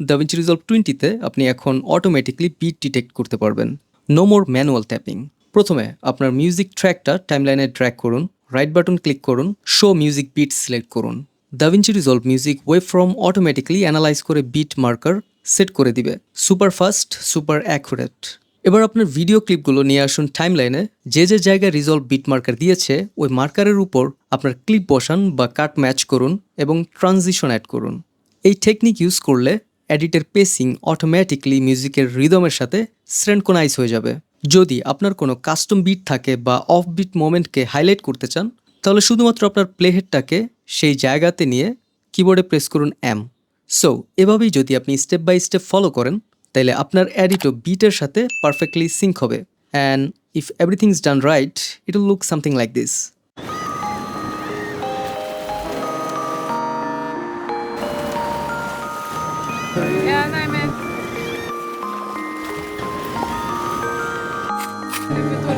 DaVinci Resolve 20-তে আপনি এখন automatically bit detect করতে পারবেন। No more manual tapping. প্রথমে আপনার মিউজিক ট্র্যাকটা টাইমলাইনে ড্র্যাগ করুন, রাইট বাটন ক্লিক করুন, শো মিউজিক বিট সিলেক্ট করুন। DaVinci Resolve music wave from automatically analyse করে বিট মার্কার সেট করে দিবে। Super fast, super accurate. এবার আপনার ভিডিও ক্লিপগুলো নিয়ে আসুন টাইমলাইনে, যে যে জায়গায় রিজলভ বিট মার্কার দিয়েছে ওই মার্কারের উপর আপনার ক্লিপ বসান বা কাট ম্যাচ করুন এবং ট্রানজিশন অ্যাড করুন। এই টেকনিক ইউজ করলে এডিটের পেসিং অটোমেটিক্যালি মিউজিকের রিদমের সাথে সিনক্রোনাইজ হয়ে যাবে। যদি আপনার কোনো কাস্টম বিট থাকে বা অফ বিট মোমেন্টকে হাইলাইট করতে চান, তাহলে শুধুমাত্র আপনার প্লেহেডটাকে সেই জায়গাতে নিয়ে কিবোর্ডে প্রেস করুন এম। সো এভাবেই যদি আপনি স্টেপ বাই স্টেপ ফলো করেন, তাহলে আপনার এডিটও বিটের সাথে পারফেক্টলি সিঙ্ক হবে। And if everything is done right, it will look something like this. Ja, nej men... Du får ta